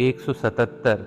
177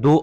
2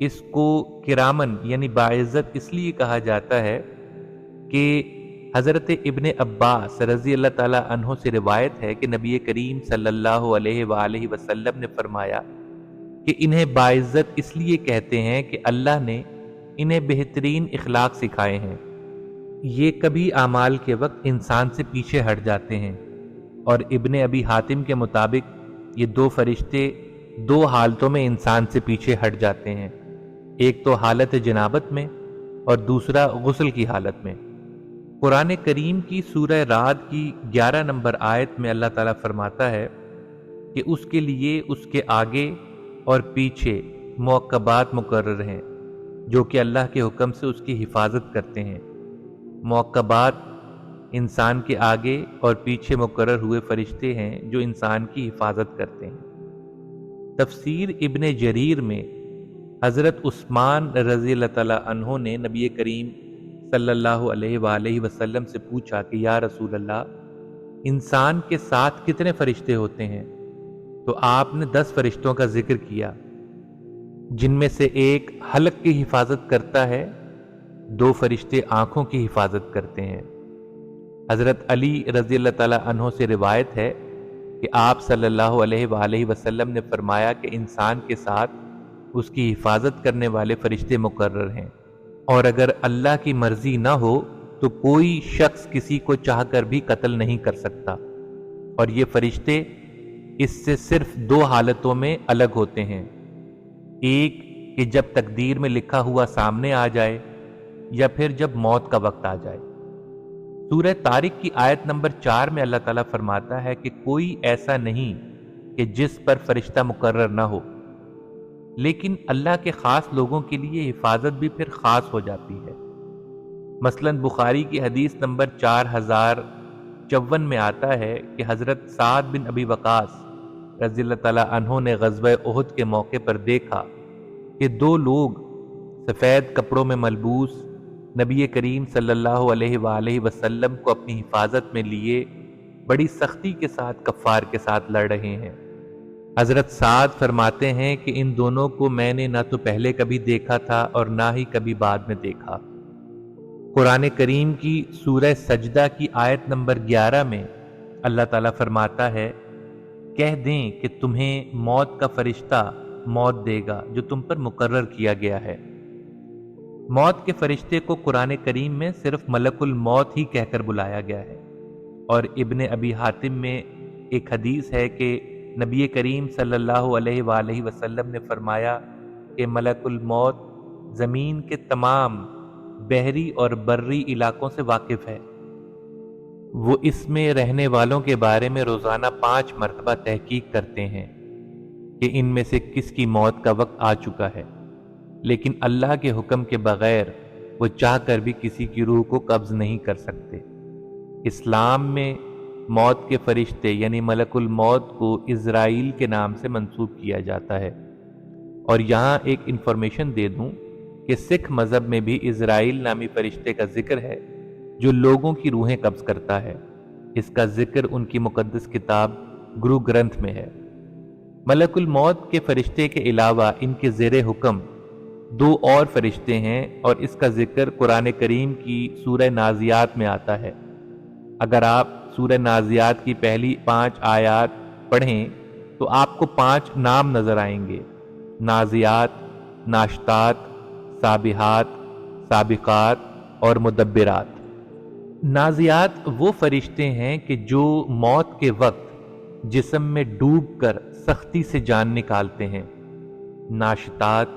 اس کو کرامن یعنی باعزت اس لیے کہا جاتا ہے کہ حضرت ابن عباس رضی اللہ تعالیٰ عنہ سے روایت ہے کہ نبی کریم صلی اللہ علیہ وآلہ وسلم نے فرمایا کہ انہیں باعزت اس لیے کہتے ہیں کہ اللہ نے انہیں بہترین اخلاق سکھائے ہیں۔ یہ کبھی اعمال کے وقت انسان سے پیچھے ہٹ جاتے ہیں، اور ابن ابی حاتم کے مطابق یہ دو فرشتے دو حالتوں میں انسان سے پیچھے ہٹ جاتے ہیں، ایک تو حالت جنابت میں اور دوسرا غسل کی حالت میں۔ قرآن کریم کی سورہ رعد کی 11 نمبر آیت میں اللہ تعالیٰ فرماتا ہے کہ اس کے لیے اس کے آگے اور پیچھے معقبات مقرر ہیں جو کہ اللہ کے حکم سے اس کی حفاظت کرتے ہیں۔ معقبات انسان کے آگے اور پیچھے مقرر ہوئے فرشتے ہیں جو انسان کی حفاظت کرتے ہیں۔ تفسیر ابن جریر میں حضرت عثمان رضی اللہ تعالیٰ عنہ نے نبی کریم صلی اللہ علیہ وآلہ وسلم سے پوچھا کہ یا رسول اللہ، انسان کے ساتھ کتنے فرشتے ہوتے ہیں؟ تو آپ نے 10 فرشتوں کا ذکر کیا، جن میں سے ایک حلق کی حفاظت کرتا ہے، 2 فرشتے آنکھوں کی حفاظت کرتے ہیں۔ حضرت علی رضی اللہ تعالیٰ عنہ سے روایت ہے کہ آپ صلی اللہ علیہ وآلہ وسلم نے فرمایا کہ انسان کے ساتھ اس کی حفاظت کرنے والے فرشتے مقرر ہیں، اور اگر اللہ کی مرضی نہ ہو تو کوئی شخص کسی کو چاہ کر بھی قتل نہیں کر سکتا، اور یہ فرشتے اس سے صرف 2 حالتوں میں الگ ہوتے ہیں، ایک کہ جب تقدیر میں لکھا ہوا سامنے آ جائے، یا پھر جب موت کا وقت آ جائے۔ سورہ طارق کی آیت نمبر 4 میں اللہ تعالیٰ فرماتا ہے کہ کوئی ایسا نہیں کہ جس پر فرشتہ مقرر نہ ہو، لیکن اللہ کے خاص لوگوں کے لیے حفاظت بھی پھر خاص ہو جاتی ہے۔ مثلا بخاری کی حدیث نمبر 4054 میں آتا ہے کہ حضرت سعد بن ابی وقاص رضی اللہ تعالیٰ عنہ نے غزوہ احد کے موقع پر دیکھا کہ 2 لوگ سفید کپڑوں میں ملبوس نبی کریم صلی اللہ علیہ وآلہ وسلم کو اپنی حفاظت میں لیے بڑی سختی کے ساتھ کفار کے ساتھ لڑ رہے ہیں۔ حضرت سعد فرماتے ہیں کہ ان دونوں کو میں نے نہ تو پہلے کبھی دیکھا تھا اور نہ ہی کبھی بعد میں دیکھا۔ قرآن کریم کی سورہ سجدہ کی آیت نمبر 11 میں اللہ تعالیٰ فرماتا ہے، کہہ دیں کہ تمہیں موت کا فرشتہ موت دے گا جو تم پر مقرر کیا گیا ہے۔ موت کے فرشتے کو قرآن کریم میں صرف ملک الموت ہی کہہ کر بلایا گیا ہے، اور ابن ابی حاتم میں ایک حدیث ہے کہ نبی کریم صلی اللہ علیہ وآلہ وسلم نے فرمایا کہ ملک الموت زمین کے تمام بحری اور بری علاقوں سے واقف ہے۔ وہ اس میں رہنے والوں کے بارے میں روزانہ 5 مرتبہ تحقیق کرتے ہیں کہ ان میں سے کس کی موت کا وقت آ چکا ہے، لیکن اللہ کے حکم کے بغیر وہ چاہ کر بھی کسی کی روح کو قبض نہیں کر سکتے۔ اسلام میں موت کے فرشتے یعنی ملک الموت کو اسرائیل کے نام سے منسوب کیا جاتا ہے، اور یہاں ایک انفارمیشن دے دوں کہ سکھ مذہب میں بھی اسرائیل نامی فرشتے کا ذکر ہے جو لوگوں کی روحیں قبض کرتا ہے۔ اس کا ذکر ان کی مقدس کتاب گرو گرنتھ میں ہے۔ ملک الموت کے فرشتے کے علاوہ ان کے زیر حکم 2 اور فرشتے ہیں، اور اس کا ذکر قرآن کریم کی سورہ نازیات میں آتا ہے۔ اگر آپ سورہ نازیات کی پہلی 5 آیات پڑھیں تو آپ کو 5 نام نظر آئیں گے: نازیات، ناشطات، سابحات، سابقات اور مدبرات۔ نازیات وہ فرشتے ہیں کہ جو موت کے وقت جسم میں ڈوب کر سختی سے جان نکالتے ہیں۔ ناشطات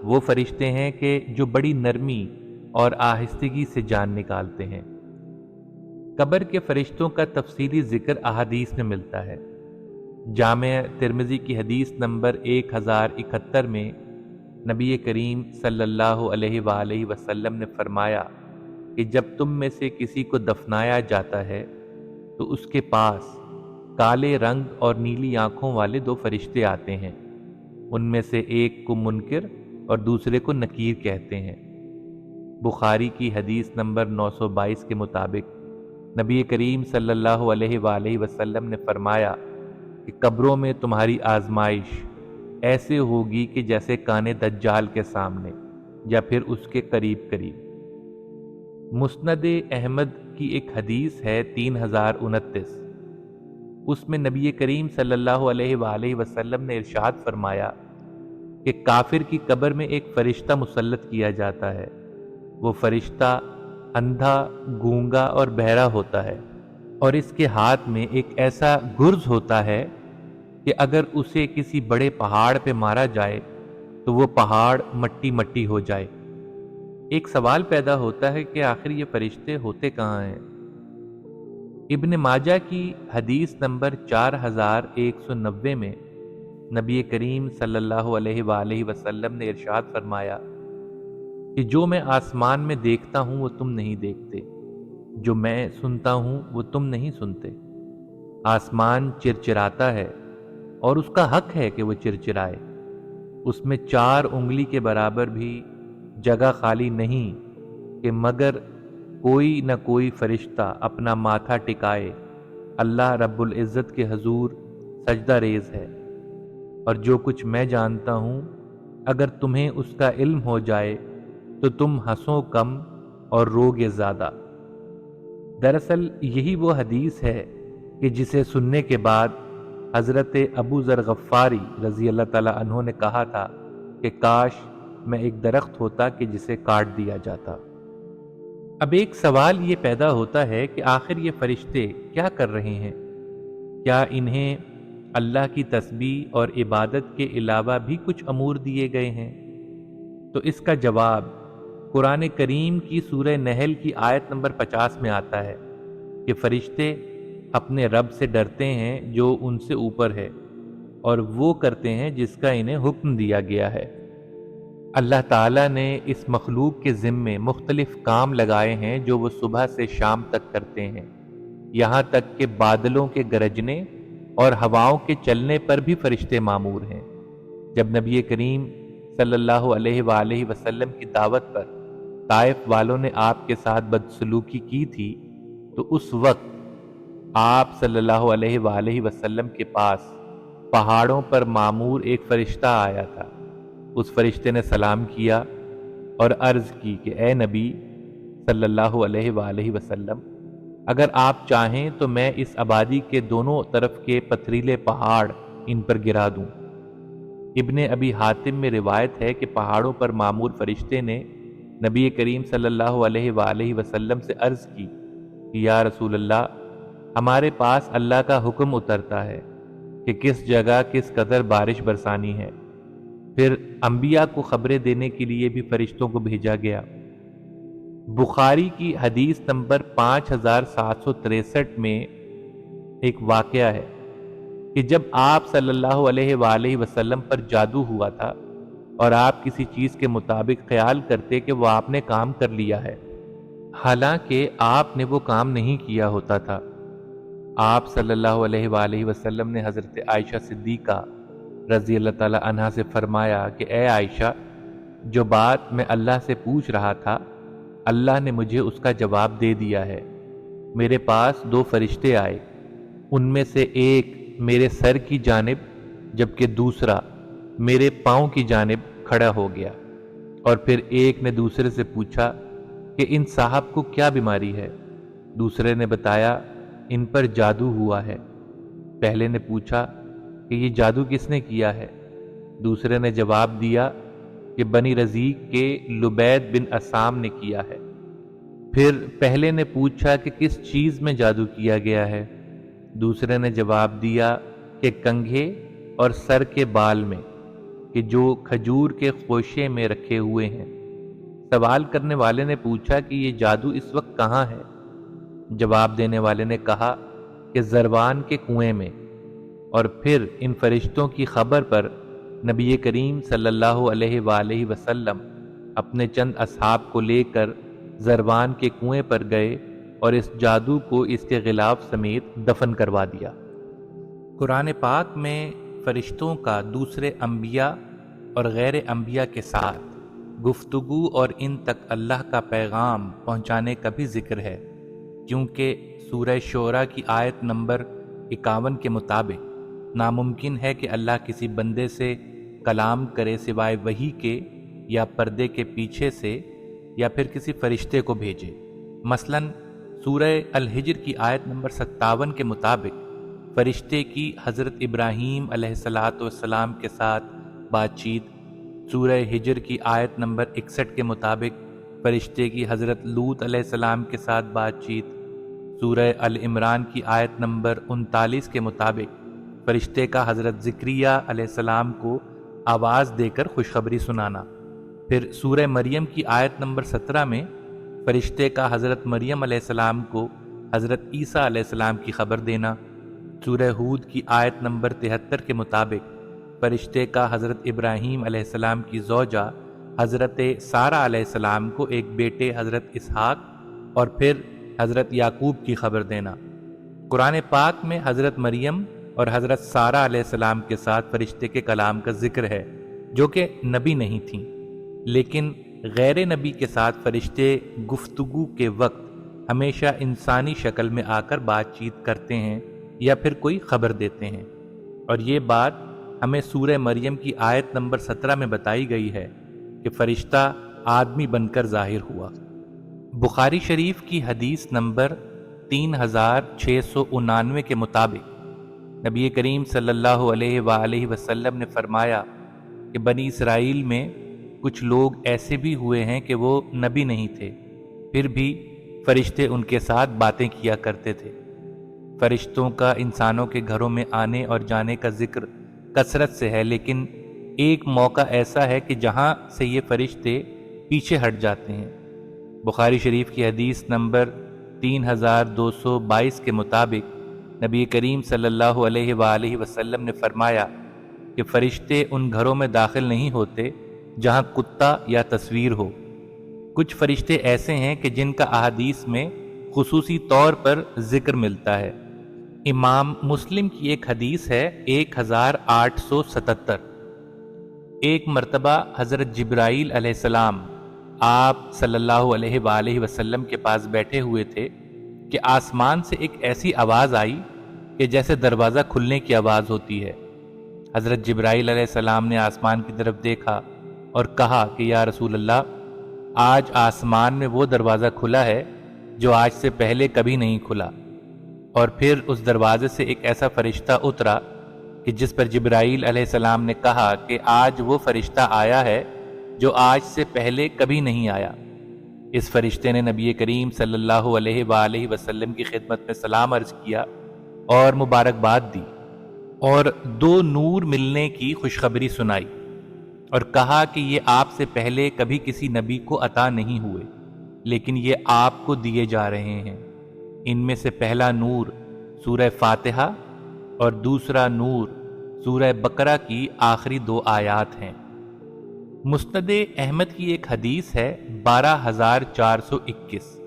وہ فرشتے ہیں کہ جو بڑی نرمی اور آہستگی سے جان نکالتے ہیں۔ قبر کے فرشتوں کا تفصیلی ذکر احادیث میں ملتا ہے۔ جامع ترمذی کی حدیث نمبر 1071 میں نبی کریم صلی اللہ علیہ وآلہ وسلم نے فرمایا کہ جب تم میں سے کسی کو دفنایا جاتا ہے تو اس کے پاس کالے رنگ اور نیلی آنکھوں والے 2 فرشتے آتے ہیں، ان میں سے ایک کو منکر اور دوسرے کو نکیر کہتے ہیں۔ بخاری کی حدیث نمبر 922 کے مطابق نبی کریم صلی اللہ علیہ وآلہ وسلم نے فرمایا کہ قبروں میں تمہاری آزمائش ایسے ہوگی کہ جیسے کانے دجال کے سامنے یا پھر اس کے قریب قریب۔ مسند احمد کی ایک حدیث ہے 3029، اس میں نبی کریم صلی اللہ علیہ وآلہ وسلم نے ارشاد فرمایا کہ کافر کی قبر میں ایک فرشتہ مسلط کیا جاتا ہے، وہ فرشتہ اندھا، گونگا اور بہرا ہوتا ہے، اور اس کے ہاتھ میں ایک ایسا گرز ہوتا ہے کہ اگر اسے کسی بڑے پہاڑ پہ مارا جائے تو وہ پہاڑ مٹی مٹی ہو جائے۔ ایک سوال پیدا ہوتا ہے کہ آخر یہ فرشتے ہوتے کہاں ہیں؟ ابن ماجہ کی حدیث نمبر 4190 میں نبی کریم صلی اللہ علیہ وآلہ وسلم نے ارشاد فرمایا کہ جو میں آسمان میں دیکھتا ہوں وہ تم نہیں دیکھتے، جو میں سنتا ہوں وہ تم نہیں سنتے۔ آسمان چرچراتا ہے اور اس کا حق ہے کہ وہ چرچرائے، اس میں 4 انگلی کے برابر بھی جگہ خالی نہیں کہ مگر کوئی نہ کوئی فرشتہ اپنا ماتھا ٹکائے اللہ رب العزت کے حضور سجدہ ریز ہے، اور جو کچھ میں جانتا ہوں اگر تمہیں اس کا علم ہو جائے تو تم ہنسو کم اور روگے زیادہ۔ دراصل یہی وہ حدیث ہے کہ جسے سننے کے بعد حضرت ابو ذر غفاری رضی اللہ تعالی عنہ نے کہا تھا کہ کاش میں ایک درخت ہوتا کہ جسے کاٹ دیا جاتا۔ اب ایک سوال یہ پیدا ہوتا ہے کہ آخر یہ فرشتے کیا کر رہے ہیں؟ کیا انہیں اللہ کی تسبیح اور عبادت کے علاوہ بھی کچھ امور دیے گئے ہیں؟ تو اس کا جواب قرآن کریم کی سورہ نحل کی آیت نمبر 50 میں آتا ہے کہ فرشتے اپنے رب سے ڈرتے ہیں جو ان سے اوپر ہے، اور وہ کرتے ہیں جس کا انہیں حکم دیا گیا ہے۔ اللہ تعالیٰ نے اس مخلوق کے ذمے مختلف کام لگائے ہیں جو وہ صبح سے شام تک کرتے ہیں، یہاں تک کہ بادلوں کے گرجنے اور ہواؤں کے چلنے پر بھی فرشتے مامور ہیں۔ جب نبی کریم صلی اللہ علیہ وآلہ وسلم کی دعوت پر طائف والوں نے آپ کے ساتھ بدسلوکی کی تھی تو اس وقت آپ صلی اللہ علیہ وآلہ وسلم کے پاس پہاڑوں پر مامور ایک فرشتہ آیا تھا۔ اس فرشتے نے سلام کیا اور عرض کی کہ اے نبی صلی اللہ علیہ وآلہ وسلم، اگر آپ چاہیں تو میں اس آبادی کے دونوں طرف کے پتھریلے پہاڑ ان پر گرا دوں۔ ابن ابی حاتم میں روایت ہے کہ پہاڑوں پر مامور فرشتے نے نبی کریم صلی اللہ علیہ وآلہ وسلم سے عرض کی کہ یا رسول اللہ، ہمارے پاس اللہ کا حکم اترتا ہے کہ کس جگہ کس قدر بارش برسانی ہے۔ پھر انبیاء کو خبریں دینے کے لیے بھی فرشتوں کو بھیجا گیا۔ بخاری کی حدیث نمبر 5763 میں ایک واقعہ ہے کہ جب آپ صلی اللہ علیہ وآلہ وسلم پر جادو ہوا تھا اور آپ کسی چیز کے مطابق خیال کرتے کہ وہ آپ نے کام کر لیا ہے، حالانکہ آپ نے وہ کام نہیں کیا ہوتا تھا۔ آپ صلی اللہ علیہ وآلہ وسلم نے حضرت عائشہ صدیقہ رضی اللہ تعالی عنہا سے فرمایا کہ اے عائشہ، جو بات میں اللہ سے پوچھ رہا تھا اللہ نے مجھے اس کا جواب دے دیا ہے۔ میرے پاس 2 فرشتے آئے، ان میں سے ایک میرے سر کی جانب جبکہ دوسرا میرے پاؤں کی جانب کھڑا ہو گیا، اور پھر ایک نے دوسرے سے پوچھا کہ ان صاحب کو کیا بیماری ہے؟ دوسرے نے بتایا ان پر جادو ہوا ہے۔ پہلے نے پوچھا کہ یہ جادو کس نے کیا ہے؟ دوسرے نے جواب دیا کہ بنی رزیق کے لبید بن اسام نے کیا ہے۔ پھر پہلے نے پوچھا کہ کس چیز میں جادو کیا گیا ہے؟ دوسرے نے جواب دیا کہ کنگھے اور سر کے بال میں، کہ جو کھجور کے خوشے میں رکھے ہوئے ہیں۔ سوال کرنے والے نے پوچھا کہ یہ جادو اس وقت کہاں ہے؟ جواب دینے والے نے کہا کہ زروان کے کنویں میں۔ اور پھر ان فرشتوں کی خبر پر نبی کریم صلی اللہ علیہ وآلہ وسلم اپنے چند اصحاب کو لے کر زروان کے کنویں پر گئے اور اس جادو کو اس کے غلاف سمیت دفن کروا دیا۔ قرآن پاک میں فرشتوں کا دوسرے انبیاء اور غیر انبیاء کے ساتھ گفتگو اور ان تک اللہ کا پیغام پہنچانے کا بھی ذکر ہے، کیونکہ سورہ شعراء کی آیت نمبر 51 کے مطابق ناممکن ہے کہ اللہ کسی بندے سے کلام کرے سوائے وحی کے یا پردے کے پیچھے سے یا پھر کسی فرشتے کو بھیجے۔ مثلاً سورہ الحجر کی آیت نمبر 57 کے مطابق فرشتے کی حضرت ابراہیم علیہ السلام کے ساتھ بات چیت، سورہ ہجر کی آیت نمبر 61 کے مطابق فرشتے کی حضرت لوط علیہ السلام کے ساتھ بات چیت، سورہ العمران کی آیت نمبر 39 کے مطابق فرشتے کا حضرت زکریا علیہ السلام کو آواز دے کر خوشخبری سنانا، پھر سورہ مریم کی آیت نمبر 17 میں فرشتے کا حضرت مریم علیہ السلام کو حضرت عیسیٰ علیہ السلام کی خبر دینا، سورہ ہود کی آیت نمبر 73 کے مطابق فرشتے کا حضرت ابراہیم علیہ السلام کی زوجہ حضرت سارہ علیہ السلام کو ایک بیٹے حضرت اسحاق اور پھر حضرت یعقوب کی خبر دینا۔ قرآن پاک میں حضرت مریم اور حضرت سارہ علیہ السلام کے ساتھ فرشتے کے کلام کا ذکر ہے، جو کہ نبی نہیں تھیں، لیکن غیر نبی کے ساتھ فرشتے گفتگو کے وقت ہمیشہ انسانی شکل میں آ کر بات چیت کرتے ہیں یا پھر کوئی خبر دیتے ہیں، اور یہ بات ہمیں سورہ مریم کی آیت نمبر 17 میں بتائی گئی ہے کہ فرشتہ آدمی بن کر ظاہر ہوا۔ بخاری شریف کی حدیث نمبر 3699 کے مطابق نبی کریم صلی اللہ علیہ وآلہ وسلم نے فرمایا کہ بنی اسرائیل میں کچھ لوگ ایسے بھی ہوئے ہیں کہ وہ نبی نہیں تھے، پھر بھی فرشتے ان کے ساتھ باتیں کیا کرتے تھے۔ فرشتوں کا انسانوں کے گھروں میں آنے اور جانے کا ذکر کثرت سے ہے، لیکن ایک موقع ایسا ہے کہ جہاں سے یہ فرشتے پیچھے ہٹ جاتے ہیں۔ بخاری شریف کی حدیث نمبر 3222 کے مطابق نبی کریم صلی اللہ علیہ وآلہ وسلم نے فرمایا کہ فرشتے ان گھروں میں داخل نہیں ہوتے جہاں کتا یا تصویر ہو۔ کچھ فرشتے ایسے ہیں کہ جن کا احادیث میں خصوصی طور پر ذکر ملتا ہے۔ امام مسلم کی ایک حدیث ہے 1877۔ ایک مرتبہ حضرت جبرائیل علیہ السلام آپ صلی اللہ علیہ وآلہ وسلم کے پاس بیٹھے ہوئے تھے کہ آسمان سے ایک ایسی آواز آئی کہ جیسے دروازہ کھلنے کی آواز ہوتی ہے۔ حضرت جبرائیل علیہ السلام نے آسمان کی طرف دیکھا اور کہا کہ یا رسول اللہ، آج آسمان میں وہ دروازہ کھلا ہے جو آج سے پہلے کبھی نہیں کھلا، اور پھر اس دروازے سے ایک ایسا فرشتہ اترا کہ جس پر جبرائیل علیہ السلام نے کہا کہ آج وہ فرشتہ آیا ہے جو آج سے پہلے کبھی نہیں آیا۔ اس فرشتے نے نبی کریم صلی اللہ علیہ وآلہ وسلم کی خدمت میں سلام عرض کیا اور مبارکباد دی، اور 2 نور ملنے کی خوشخبری سنائی، اور کہا کہ یہ آپ سے پہلے کبھی کسی نبی کو عطا نہیں ہوئے، لیکن یہ آپ کو دیے جا رہے ہیں۔ ان میں سے پہلا نور سورہ فاتحہ اور دوسرا نور سورہ بقرہ کی آخری 2 آیات ہیں۔ مسند احمد کی ایک حدیث ہے 12421۔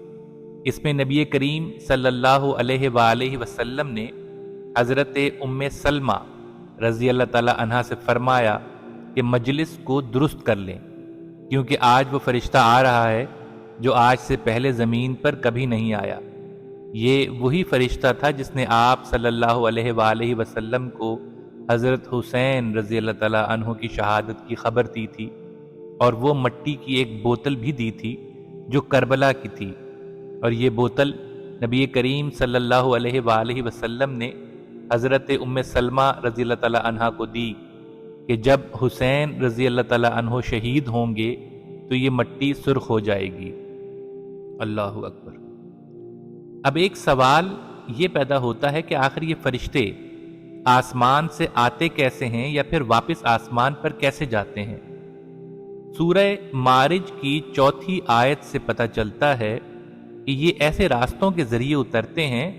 اس میں نبی کریم صلی اللہ علیہ وآلہ وسلم نے حضرت ام سلمہ رضی اللہ تعالی عنہا سے فرمایا کہ مجلس کو درست کر لیں، کیونکہ آج وہ فرشتہ آ رہا ہے جو آج سے پہلے زمین پر کبھی نہیں آیا۔ یہ وہی فرشتہ تھا جس نے آپ صلی اللہ علیہ وآلہ وسلم کو حضرت حسین رضی اللہ تعالی عنہ کی شہادت کی خبر دی تھی، اور وہ مٹی کی ایک بوتل بھی دی تھی جو کربلا کی تھی، اور یہ بوتل نبی کریم صلی اللہ علیہ وآلہ وسلم نے حضرت ام سلمہ رضی اللہ تعالی عنہ کو دی کہ جب حسین رضی اللہ تعالی عنہ شہید ہوں گے تو یہ مٹی سرخ ہو جائے گی۔ اللہ اکبر۔ اب ایک سوال یہ پیدا ہوتا ہے کہ آخر یہ فرشتے آسمان سے آتے کیسے ہیں یا پھر واپس آسمان پر کیسے جاتے ہیں؟ سورہ معارج کی 4 آیت سے پتہ چلتا ہے کہ یہ ایسے راستوں کے ذریعے اترتے ہیں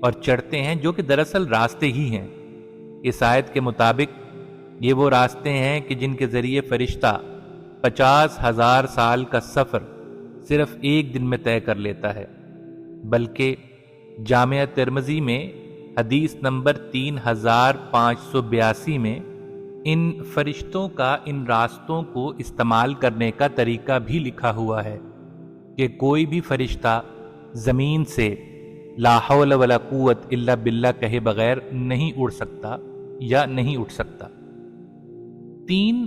اور چڑھتے ہیں جو کہ دراصل راستے ہی ہیں۔ اس آیت کے مطابق یہ وہ راستے ہیں کہ جن کے ذریعے فرشتہ 50,000 سال کا سفر صرف ایک دن میں طے کر لیتا ہے، بلکہ جامعہ ترمذی میں حدیث نمبر 3582 میں ان فرشتوں کا ان راستوں کو استعمال کرنے کا طریقہ بھی لکھا ہوا ہے کہ کوئی بھی فرشتہ زمین سے لا حول ولا قوت الا باللہ کہے بغیر نہیں اڑ سکتا یا نہیں اٹھ سکتا۔ 3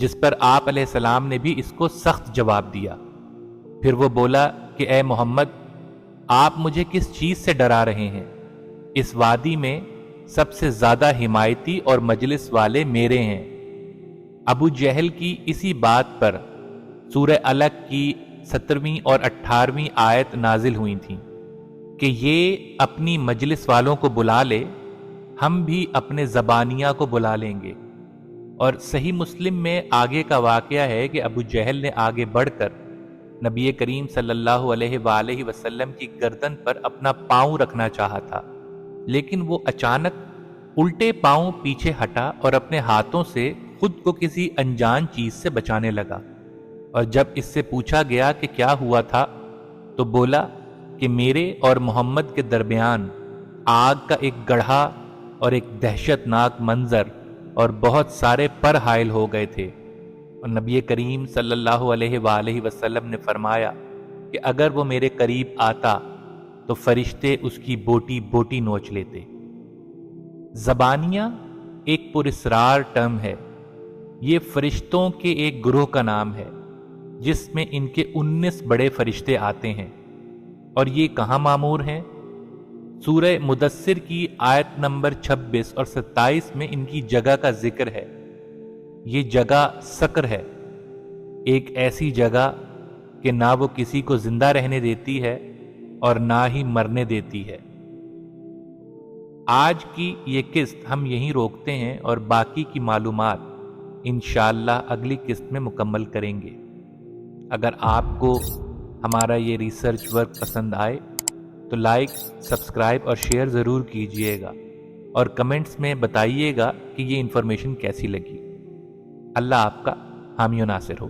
جس پر آپ علیہ السلام نے بھی اس کو سخت جواب دیا۔ پھر وہ بولا کہ اے محمد، آپ مجھے کس چیز سے ڈرا رہے ہیں؟ اس وادی میں سب سے زیادہ حمایتی اور مجلس والے میرے ہیں۔ ابو جہل کی اسی بات پر سورہ الگ کی 17ویں اور 18ویں آیت نازل ہوئی تھیں کہ یہ اپنی مجلس والوں کو بلا لے، ہم بھی اپنے زبانیہ کو بلا لیں گے۔ اور صحیح مسلم میں آگے کا واقعہ ہے کہ ابو جہل نے آگے بڑھ کر نبی کریم صلی اللہ علیہ وآلہ وسلم کی گردن پر اپنا پاؤں رکھنا چاہا تھا، لیکن وہ اچانک الٹے پاؤں پیچھے ہٹا اور اپنے ہاتھوں سے خود کو کسی انجان چیز سے بچانے لگا۔ اور جب اس سے پوچھا گیا کہ کیا ہوا تھا تو بولا کہ میرے اور محمد کے درمیان آگ کا ایک گڑھا اور ایک دہشت ناک منظر اور بہت سارے پر حائل ہو گئے تھے۔ اور نبی کریم صلی اللہ علیہ وآلہ وسلم نے فرمایا کہ اگر وہ میرے قریب آتا تو فرشتے اس کی بوٹی بوٹی نوچ لیتے۔ زبانیہ ایک پراسرار ٹرم ہے۔ یہ فرشتوں کے ایک گروہ کا نام ہے جس میں ان کے 19 بڑے فرشتے آتے ہیں۔ اور یہ کہاں معمور ہیں؟ سورہ مدثر کی آیت نمبر 26 اور 27 میں ان کی جگہ کا ذکر ہے۔ یہ جگہ سقر ہے، ایک ایسی جگہ کہ نہ وہ کسی کو زندہ رہنے دیتی ہے اور نہ ہی مرنے دیتی ہے۔ آج کی یہ قسط ہم یہیں روکتے ہیں اور باقی کی معلومات انشاءاللہ اگلی قسط میں مکمل کریں گے۔ اگر آپ کو ہمارا یہ ریسرچ ورک پسند آئے تو لائک، سبسکرائب اور شیئر ضرور کیجئے گا، اور کمنٹس میں بتائیے گا کہ یہ انفارمیشن کیسی لگی۔ اللہ آپ کا حامی و ناصر ہو۔